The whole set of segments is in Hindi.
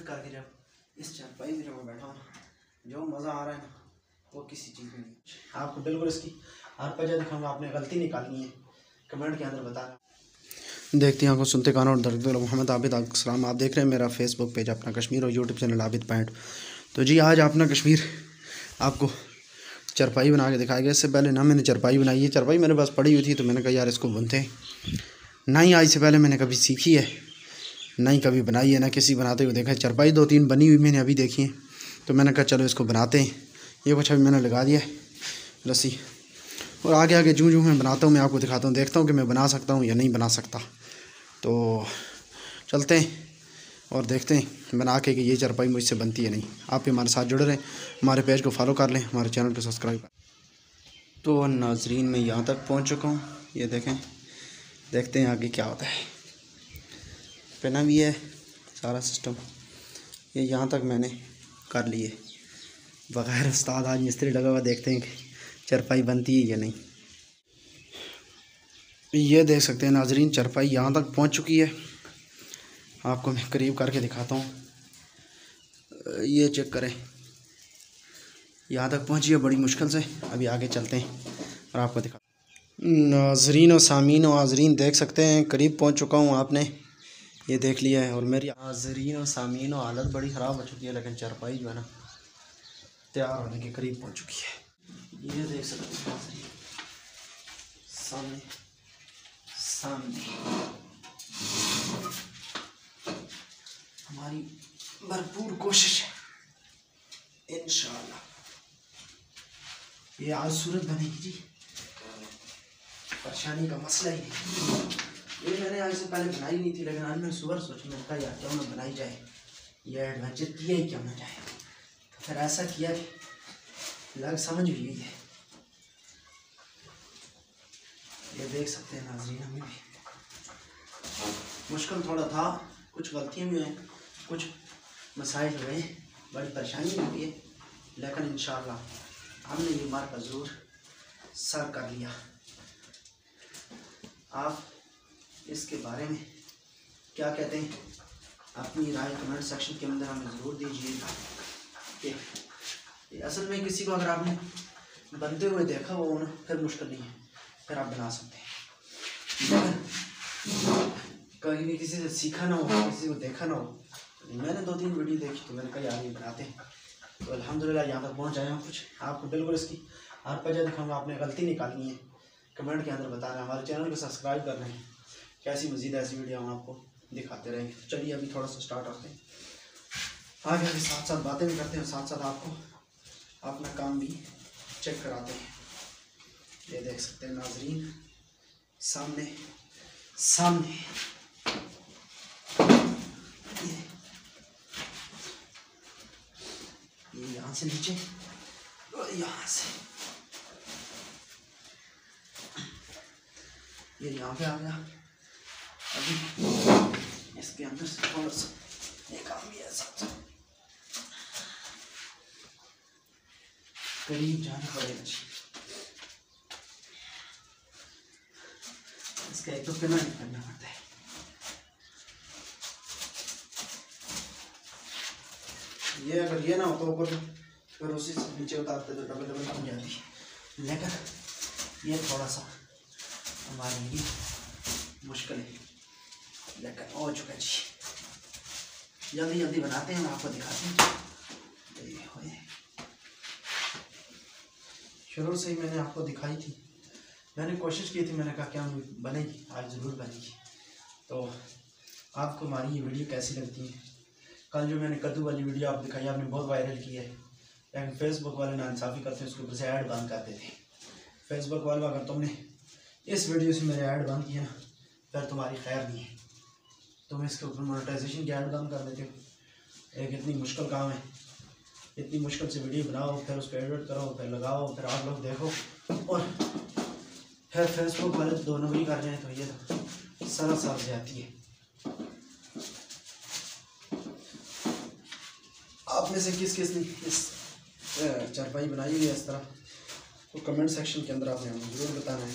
करके जब इस चारपाई में जब मैं बैठा हूँ जो मज़ा आ रहा है ना वो किसी चीज़ में नहीं। आपको बिल्कुल इसकी हर वजह दिखाऊंगा, आपने गलती निकालनी है कमेंट के अंदर बताना। देखते हैं आपको सुनते कानों और दर्द मोहम्मद आबिद सलाम। आप देख रहे हैं मेरा फेसबुक पेज अपना कश्मीर और यूट्यूब चैनल आबिद पैंट। तो जी आज अपना कश्मीर आपको चरपाई बना के दिखाया गया। इससे पहले ना मैंने चरपाई बनाई है, चरपाई मेरे पास पड़ी हुई थी तो मैंने कहा यार इसको बुनते हैं। ना ही आज से पहले मैंने कभी सीखी है, ना ही कभी बनाई है, ना किसी बनाते हुए देखा है। चरपाई 2-3 बनी हुई मैंने अभी देखी है तो मैंने कहा चलो इसको बनाते हैं। ये कुछ अभी मैंने लगा दिया है रस्सी, और आगे आगे जूँ जूँ मैं बनाता हूँ मैं आपको दिखाता हूँ, देखता हूँ कि मैं बना सकता हूँ या नहीं बना सकता। तो चलते हैं और देखते हैं बना के कि ये चरपाई मुझसे बनती है नहीं। आप भी हमारे साथ जुड़े रहें, हमारे पेज को फॉलो कर लें, हमारे चैनल को सब्सक्राइब करें। तो नाजरीन मैं यहाँ तक पहुँच चुका हूँ, ये देखें, देखते हैं आगे क्या होता है। पहना भी है सारा सिस्टम, ये यहाँ तक मैंने कर लिए बग़ैर उस्ताद। आज मिस्त्री लगा हुआ, देखते हैं कि चरपाई बनती है या नहीं। ये देख सकते हैं नाजरीन चरपाई यहाँ तक पहुँच चुकी है, आपको मैं करीब करके दिखाता हूँ। ये चेक करें, यहाँ तक पहुँची है बड़ी मुश्किल से। अभी आगे चलते हैं और आपको दिखा। नाजरीन और सामीन और हाजरीन देख सकते हैं करीब पहुँच चुका हूँ, आपने ये देख लिया है। और मेरी नाजरीन और सामीन और हालत बड़ी ख़राब हो चुकी है, लेकिन चरपाई जो है ना तैयार होने के करीब पहुँच चुकी है। ये देख सकते हैं नाजरीन सामने सामने हमारी भरपूर कोशिश है इंशाअल्लाह ये आज सूरत बनेगी जी, परेशानी का मसला ही नहीं। ये मैंने आज से पहले बनाई नहीं थी, लेकिन आज मैं सुबह सोचा मैं कहा यार क्यों ना बनाई जाए, ये एडवेंचर किया ही क्यों ना जाए। तो फिर ऐसा किया कि लग समझ भी गई है। ये देख सकते हैं नाज़रीन, हमें भी मुश्किल थोड़ा था, कुछ गलतियाँ भी हैं, कुछ मसाइल हुए, बड़ी परेशानी भी हुई है, लेकिन इंशाअल्लाह हमने ये मार्का ज़रूर सर कर लिया। आप इसके बारे में क्या कहते हैं, अपनी राय कमेंट सेक्शन के अंदर हमें ज़रूर दीजिएगा। कि असल में किसी को अगर आपने बनते हुए देखा हो ना फिर मुश्किल नहीं है, फिर आप बना सकते हैं। कहीं भी किसी से सीखा ना हो, किसी को देखा ना हो, मैंने 2-3 वीडियो देखी तो मैंने कहा यार ये बनाते हैं। तो अल्हम्दुलिल्लाह यहाँ तक पहुँच आए हम। कुछ आपको बिल्कुल इसकी हर वजह दिखाऊंगा, आपने गलती निकालनी है कमेंट के अंदर बताना। हमारे चैनल को सब्सक्राइब कर लें, कैसी मज़ीद ऐसी वीडियो हम आपको दिखाते रहेंगे। चलिए अभी थोड़ा सा स्टार्ट करते हैं, आगे आगे साथ साथ बातें भी करते हैं, साथ साथ आपको अपना काम भी चेक कराते हैं। ये देख सकते हैं नाजरीन सामने सामने ये यहाँ से नीचे और यहाँ से ये यहाँ पे आ गया। अभी इसके अंदर से थोड़ा सा एक काम भी है, सब करीब जाना पड़ेगा जी। इसका एक तो पिना नहीं करना पड़ता है। ये अगर ये ना हो तो ऊपर फिर उसी से नीचे उतारते तो डबल डबल बन जाती है, लेकिन ये थोड़ा सा हमारे लिए मुश्किल है, लेकिन हो चुका जी। जल्दी जल्दी बनाते हैं, आपको दिखाते हैं। शुरू से ही मैंने आपको दिखाई थी, मैंने कोशिश की थी, मैंने कहा क्या बनेगी, आज ज़रूर बनेगी। तो आपको हमारी ये वीडियो कैसी लगती है? कल जो मैंने कद्दू वाली वीडियो आप दिखाई, आपने बहुत वायरल की है, लेकिन फेसबुक वाले नाइंसाफ़ी करते हैं, उसके ऊपर से ऐड बंद कर देते हैं। फेसबुक वाले अगर तुमने इस वीडियो से मेरे ऐड बंद किया फिर तुम्हारी खैर नहीं है, तुम इसके ऊपर मोनेटाइजेशन के ऐड बंद कर देते हो। एक इतनी मुश्किल काम है, इतनी मुश्किल से वीडियो बनाओ, फिर उसको एडिट करो, फिर लगाओ, फिर आप लोग देखो, और फिर फेसबुक वाले 2 नंबरी कर रहे हैं, तो ये तो सरासर जाती है। आप में से किस किस ने इस चरपाई बनाई हुई है इस तरह, तो कमेंट सेक्शन के अंदर आपने हमें ज़रूर बताना है।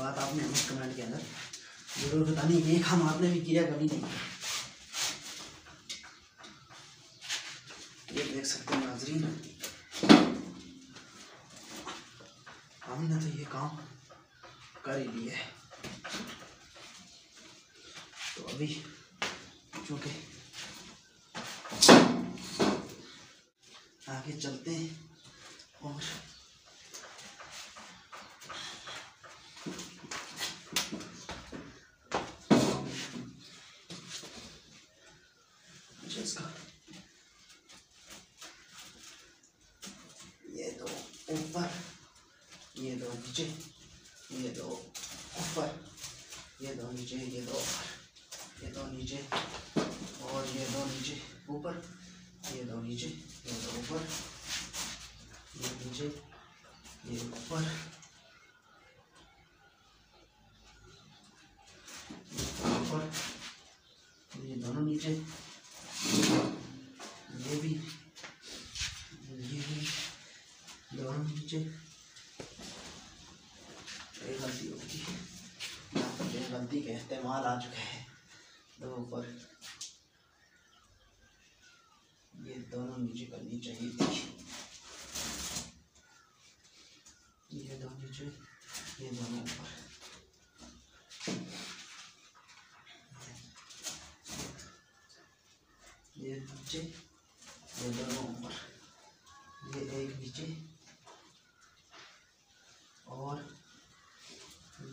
बात आपने हमें कमेंट के अंदर जरूर बतानी है। एक हम आपने भी किया कभी नहीं। ये देख सकते हैं नाज़रीन, हमने तो ये काम कर ही लिया है। तो अभी चूँकि आगे चलते हैं और इसका ये दो ऊपर, ये दो नीचे, ये दो ऊपर, ये दो नीचे, ये दो ऊपर, ये दो नीचे और ये दो नीचे ऊपर, ये दो नीचे, ये दो ऊपर, ये नीचे, ये ऊपर, ऊपर, ये दोनों नीचे, ये भी दोनों नीचे। एक गलती होगी, यहाँ पर एक गलती का इस्तेमाल आ चुका है। दो ऊपर, ये दोनों नीचे करनी चाहिए थी। ये दो नीचे, ये दोनों ऊपर, ये नीचे, ये दोनों ऊपर, ये एक नीचे और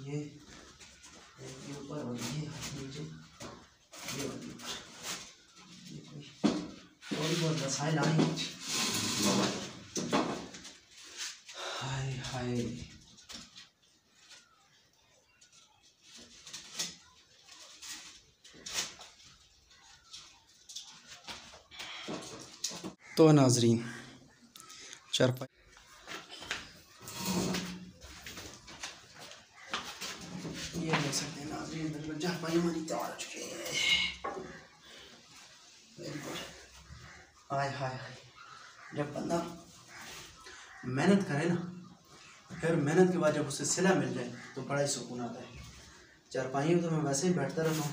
ये एक के ऊपर और ये नीचे, ये वाली ऊपर। ये कोई थोड़ी बहुत वसाइल आएंगे। हाय हाय, तो नाजरीन चारपाई ये देख सकते हैं नाजरीन, बिल्कुल चारपाई हमारी तैयार हो चुकी है। Very good. हाय हाय, जब बंदा मेहनत करे ना, फिर मेहनत के बाद जब उसे सिला मिल जाए तो बड़ा ही सुकून आता है। चारपाई में तो मैं वैसे ही बैठता रहता हूँ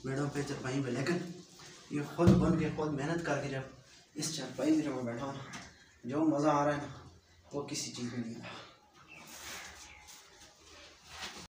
बेड़ों पे, चारपाई पे, लेकिन ये खुद बन के खुद मेहनत करके जब इस चारपाई में बैठा हूँ, जो मज़ा आ रहा है ना वो किसी चीज़ में नहीं आ रहा।